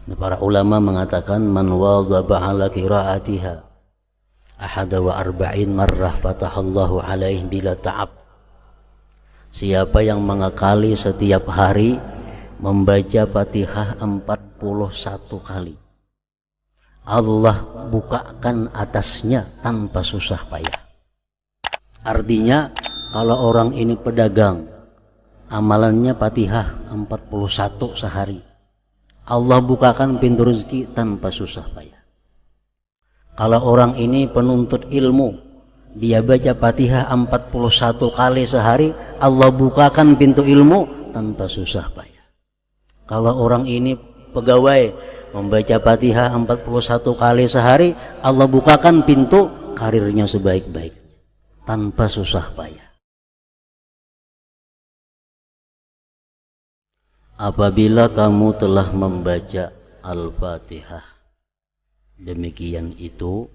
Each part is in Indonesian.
Para ulama mengatakan man wazaba ala qiraatiha ahada wa arba'in marrah fatahallahu alaihi bila ta'ab. Siapa yang mengakali setiap hari membaca Fatihah 41 kali, Allah bukakan atasnya tanpa susah payah. Artinya kalau orang ini pedagang, amalannya Fatihah 41 sehari, Allah bukakan pintu rezeki tanpa susah payah. Kalau orang ini penuntut ilmu, dia baca Fatihah 41 kali sehari, Allah bukakan pintu ilmu tanpa susah payah. Kalau orang ini pegawai, membaca Fatihah 41 kali sehari, Allah bukakan pintu karirnya sebaik-baik tanpa susah payah. Apabila kamu telah membaca Al-Fatihah demikian itu,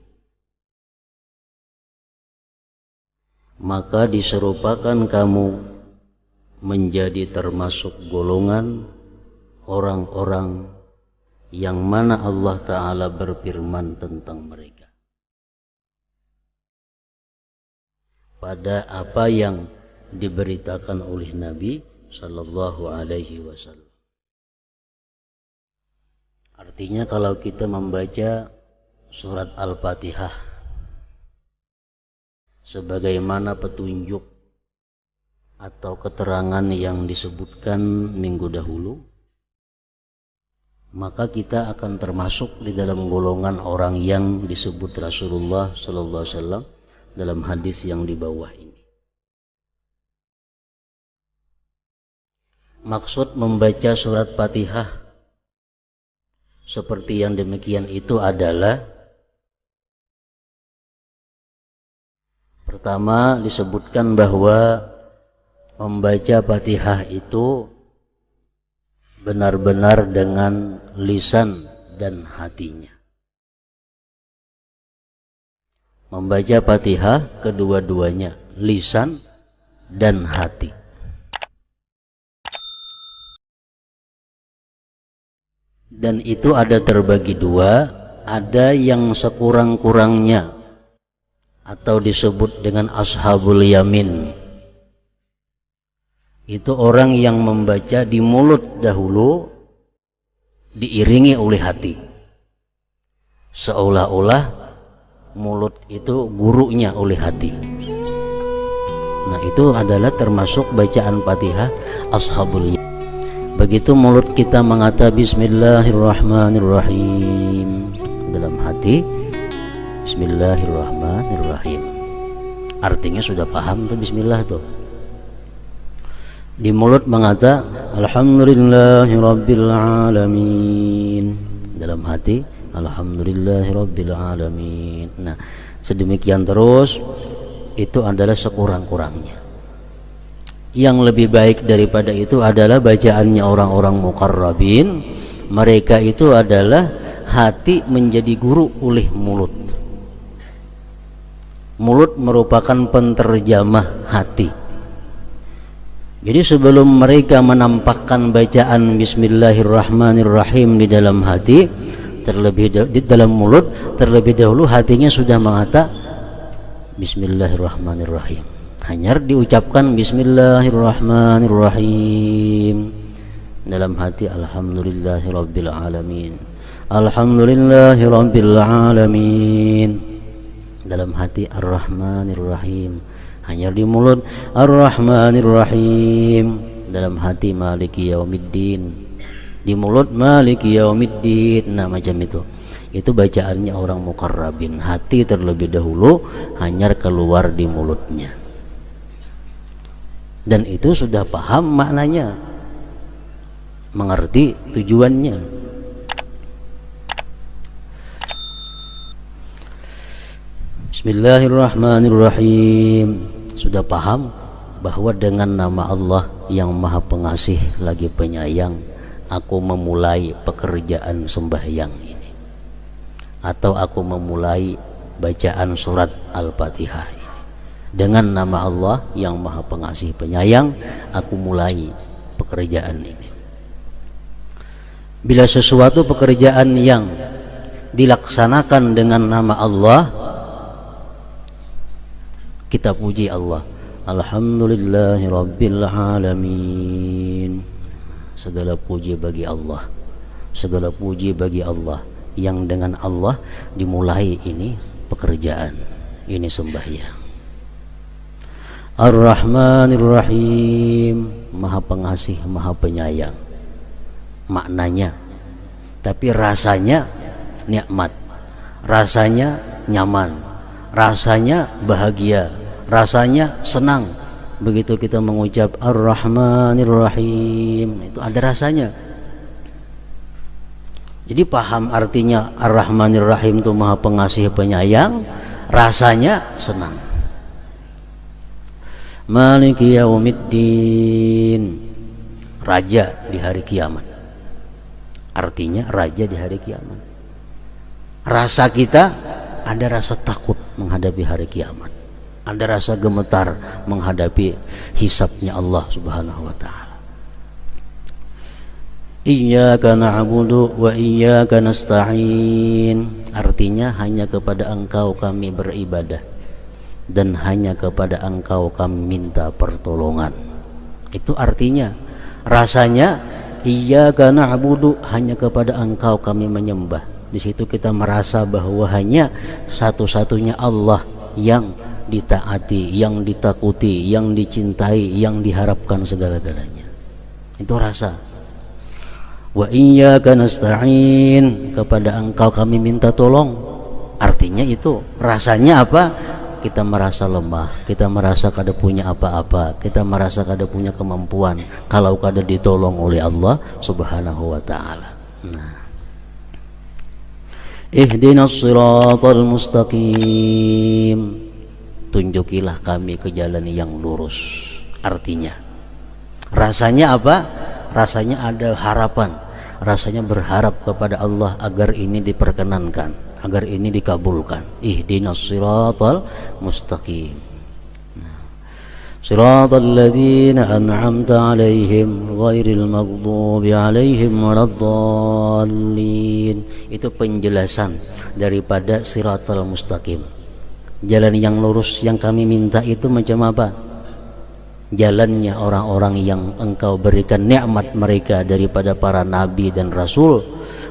maka diserupakan kamu menjadi termasuk golongan orang-orang yang mana Allah Ta'ala berfirman tentang mereka pada apa yang diberitakan oleh Nabi Sallallahu Alaihi Wasallam. Artinya kalau kita membaca surat Al-Fatihah sebagaimana petunjuk atau keterangan yang disebutkan minggu dahulu, maka kita akan termasuk di dalam golongan orang yang disebut Rasulullah Sallallahu Alaihi Wasallam dalam hadis yang di bawah ini. Maksud membaca surat Fatihah seperti yang demikian itu adalah, pertama disebutkan bahwa membaca Fatihah itu benar-benar dengan lisan dan hatinya. Membaca Fatihah kedua-duanya, lisan dan hati. Dan itu ada terbagi dua, ada yang sekurang-kurangnya atau disebut dengan ashabul yamin. Itu orang yang membaca di mulut dahulu diiringi oleh hati. Seolah-olah mulut itu gurunya oleh hati. Nah, itu adalah termasuk bacaan Fatihah ashabul yamin. Begitu mulut kita mengata Bismillahirrahmanirrahim, dalam hati Bismillahirrahmanirrahim, artinya sudah paham tuh Bismillah tuh. Di mulut mengata Alhamdulillahirabbil alamin, dalam hati Alhamdulillahirabbil alamin. Nah, sedemikian terus, itu adalah sekurang-kurangnya. Yang lebih baik daripada itu adalah bacaannya orang-orang muqarrabin. Mereka itu adalah hati menjadi guru oleh mulut. Mulut merupakan penterjemah hati. Jadi sebelum mereka menampakkan bacaan Bismillahirrahmanirrahim di dalam hati, di dalam mulut, terlebih dahulu hatinya sudah mengata Bismillahirrahmanirrahim. Hanya diucapkan Bismillahirrahmanirrahim, dalam hati Alhamdulillahirabbil alamin, Alhamdulillahirabbil alamin, dalam hati Ar-Rahmanirrahim. Hanya di mulut Ar-Rahmanirrahim, dalam hati Maliki Yaumiddin, di mulut Maliki Yaumiddin. Nah, macam itu. Itu bacaannya orang muqarrabin. Hati terlebih dahulu, hanya keluar di mulutnya. Dan itu sudah paham maknanya, mengerti tujuannya. Bismillahirrahmanirrahim, sudah paham bahwa dengan nama Allah yang Maha Pengasih lagi Penyayang, aku memulai pekerjaan sembahyang ini, atau aku memulai bacaan surat Al-Fatihah ini. Dengan nama Allah yang Maha Pengasih Penyayang, aku mulai pekerjaan ini. Bila sesuatu pekerjaan yang dilaksanakan dengan nama Allah, kita puji Allah. Alhamdulillahirabbil alamin. Segala puji bagi Allah. Segala puji bagi Allah yang dengan Allah dimulai ini pekerjaan, ini sembahyang. Ar-Rahmanir Rahim, Maha Pengasih, Maha Penyayang. Maknanya, tapi rasanya nikmat, rasanya nyaman, rasanya bahagia, rasanya senang. Begitu kita mengucap Ar-Rahmanir Rahim, itu ada rasanya. Jadi paham artinya Ar-Rahmanir Rahim itu Maha Pengasih Penyayang, rasanya senang. Maliki Yaumiddin, raja di hari kiamat. Artinya raja di hari kiamat. Rasa kita ada rasa takut menghadapi hari kiamat, ada rasa gemetar menghadapi hisabnya Allah Subhanahu wa ta'ala. Iyyaka na'budu wa iyyaka nasta'in, artinya hanya kepada Engkau kami beribadah dan hanya kepada Engkau kami minta pertolongan. Itu artinya, rasanya iyyaka na'budu, hanya kepada Engkau kami menyembah. Di situ kita merasa bahwa hanya satu-satunya Allah yang ditaati, yang ditakuti, yang dicintai, yang diharapkan segala-galanya. Itu rasa. Wa iyyaka nasta'in, kepada Engkau kami minta tolong. Artinya itu rasanya apa? Kita merasa lemah, kita merasa kada punya apa-apa, kita merasa kada punya kemampuan kalau kada ditolong oleh Allah Subhanahu wa ta'ala. Nah, ihdinas siratal mustaqim, tunjukilah kami ke jalan yang lurus. Artinya, rasanya apa? Rasanya ada harapan, rasanya berharap kepada Allah agar ini diperkenankan, agar ini dikabulkan. Ihdinas siratal mustaqim, siratal ladzina an'amta 'alaihim ghairil maghdubi 'alaihim waladdallin. Itu penjelasan daripada siratal mustaqim. Jalan yang lurus yang kami minta itu macam apa? Jalannya orang-orang yang Engkau berikan nikmat mereka daripada para nabi dan rasul,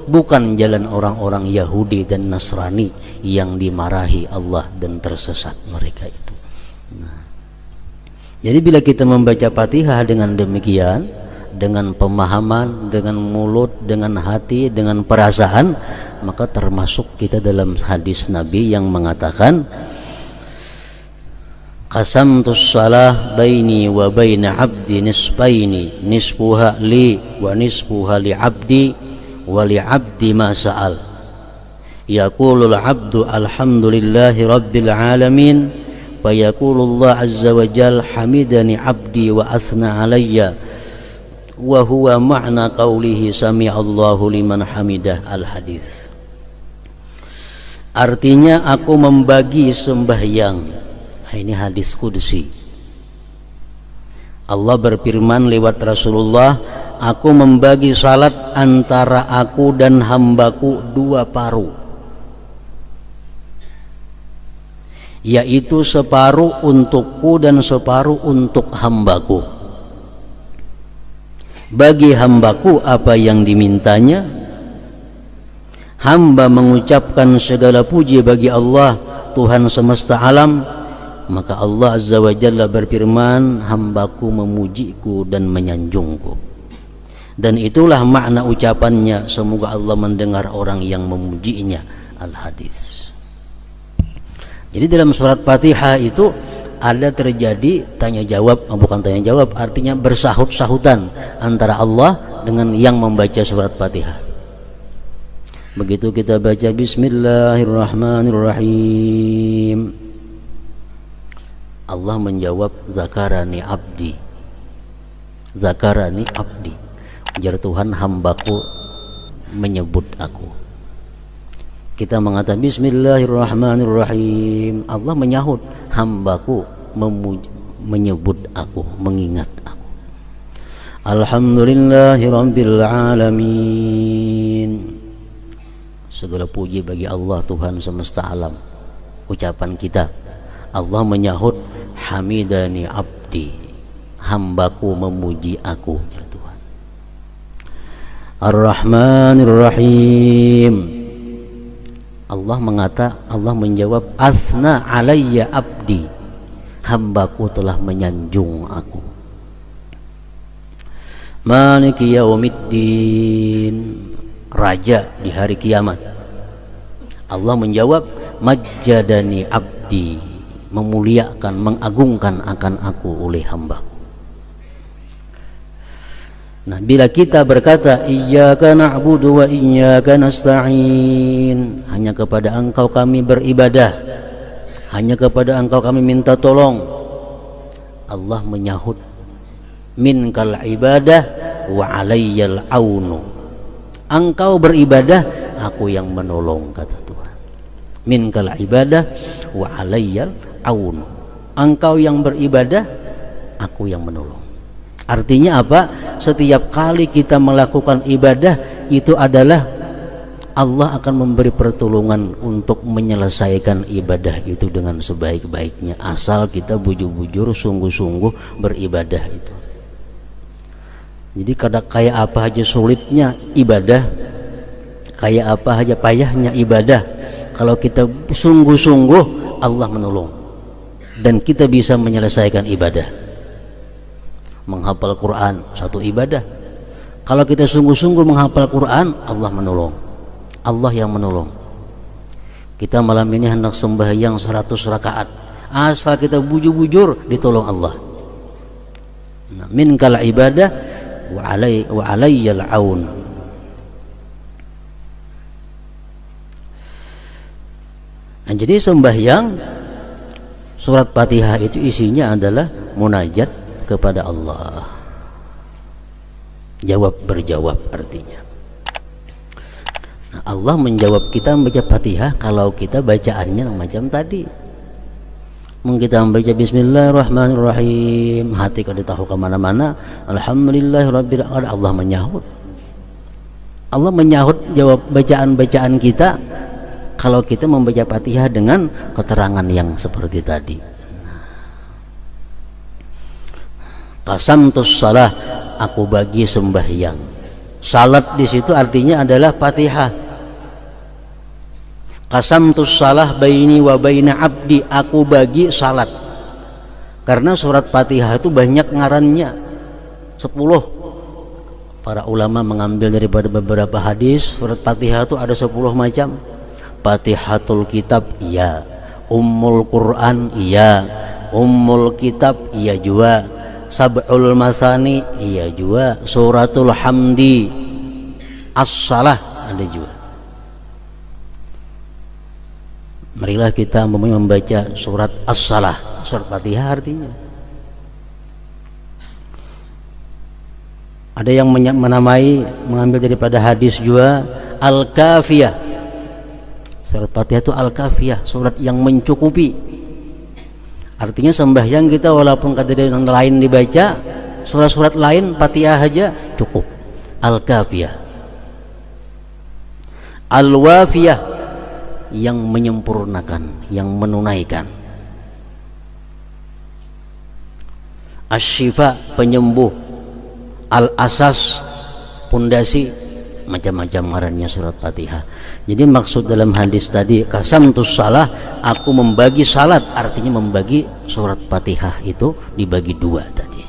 bukan jalan orang-orang Yahudi dan Nasrani yang dimarahi Allah dan tersesat mereka itu. Nah, jadi bila kita membaca Fatihah dengan demikian, dengan pemahaman, dengan mulut, dengan hati, dengan perasaan, maka termasuk kita dalam hadis Nabi yang mengatakan, qasamtus salah baini wa baina abdi nisfaini, nisfuha li wa nisfuha li abdi wa li abdi ma sa'al. Yaqulul abdu alhamdulillahi rabbil alamin, fa yaqulullah azza wa jal hamidani abdi wa athna alayya, wa huwa ma'na qawlihi sami'allahu liman hamidah. Al-hadis. Artinya aku membagi sembahyang. Ini hadis qudsi. Allah berfirman lewat Rasulullah, aku membagi salat antara aku dan hambaku dua paruh, yaitu separuh untukku dan separuh untuk hambaku. Bagi hambaku apa yang dimintanya, hamba mengucapkan segala puji bagi Allah Tuhan semesta alam, maka Allah Azza wa Jalla berfirman, hambaku memujiku dan menyanjungku. Dan itulah makna ucapannya, semoga Allah mendengar orang yang memujinya. Al-hadis. Jadi dalam surat Fatihah itu ada terjadi tanya jawab, bukan tanya jawab, artinya bersahut-sahutan antara Allah dengan yang membaca surat Fatihah. Begitu kita baca Bismillahirrahmanirrahim, Allah menjawab, zakarani abdi, zakarani abdi, ujar Tuhan, hambaku menyebut aku. Kita mengatakan Bismillahirrahmanirrahim, Allah menyahut, hambaku menyebut aku, mengingat aku. Alhamdulillahi Rabbil Alamin. Segala puji bagi Allah, Tuhan semesta alam. Ucapan kita, Allah menyahut hamidani abdi, hambaku memuji aku, Tuhan. Ar-Rahmanir Rahim. Allah menjawab, asna alayya abdi, hambaku telah menyanjung aku. Maliki yaumiddin, raja di hari kiamat. Allah menjawab, majjadani abdi, memuliakan, mengagungkan akan aku oleh hamba. Nah, bila kita berkata iyyaka na'budu wa iyyaka nasta'in, hanya kepada Engkau kami beribadah, hanya kepada Engkau kami minta tolong, Allah menyahut, minkal ibadah wa alayyal aunu, Engkau beribadah, aku yang menolong, kata Tuhan. Minkal ibadah wa alayyal aunu, Engkau yang beribadah, aku yang menolong. Artinya apa? Setiap kali kita melakukan ibadah, itu adalah Allah akan memberi pertolongan untuk menyelesaikan ibadah itu dengan sebaik-baiknya, asal kita bujur-bujur, sungguh-sungguh beribadah itu. Jadi kayak apa aja sulitnya ibadah, kayak apa aja payahnya ibadah, kalau kita sungguh-sungguh, Allah menolong dan kita bisa menyelesaikan ibadah. Menghafal Quran satu ibadah, kalau kita sungguh-sungguh menghafal Quran, Allah menolong, Allah yang menolong. Kita malam ini hendak sembahyang 100 rakaat, asal kita bujur-bujur, ditolong Allah. Nah, minkal ibadah wa alayyal aun. Nah, jadi sembahyang surat Fatihah itu isinya adalah munajat kepada Allah, jawab berjawab artinya. Nah, Allah menjawab kita membaca Fatihah kalau kita bacaannya macam tadi. Mungkin kita membaca Bismillahirrahmanirrahim, hati kalau tahu kemana-mana, Alhamdulillahirabbil alamin, Allah menyahut. Allah menyahut jawab bacaan-bacaan kita kalau kita membaca Fatihah dengan keterangan yang seperti tadi. Qasamtus salah, aku bagi sembahyang. Salat di situ artinya adalah Fatihah. Qasamtus salah baini wa baina abdi, aku bagi salat. Karena surat Fatihah itu banyak ngarannya, 10. Para ulama mengambil daripada beberapa hadis, surat Fatihah itu ada 10 macam. Fatihatul kitab, iya. Ummul Quran, iya. Ummul kitab, iya juga. Sab'ul Masani, iya juga. Suratul Hamdi, As-Salah, ada juga. Marilah kita membaca surat As-Salah, surat Fatihah artinya. Ada yang menamai, mengambil daripada hadis juga Al-Kafiyah. Surat Fatihah itu Al-Kafiyah, surat yang mencukupi. Artinya sembahyang kita walaupun kata yang lain dibaca, surat-surat lain Fatihah aja cukup. Al-Kafiyah. Al-Wafiyah, yang menyempurnakan, yang menunaikan. Asy-Syifa, penyembuh. Al-Asas, pondasi. Macam-macam ngarannya surat Fatihah. Jadi maksud dalam hadis tadi qasamtus salah, aku membagi salat, artinya membagi surat Fatihah itu dibagi 2 tadi.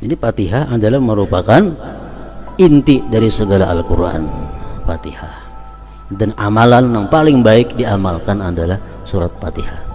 Jadi Fatihah adalah merupakan inti dari segala Al-Quran, Fatihah. Dan amalan yang paling baik diamalkan adalah surat Fatihah.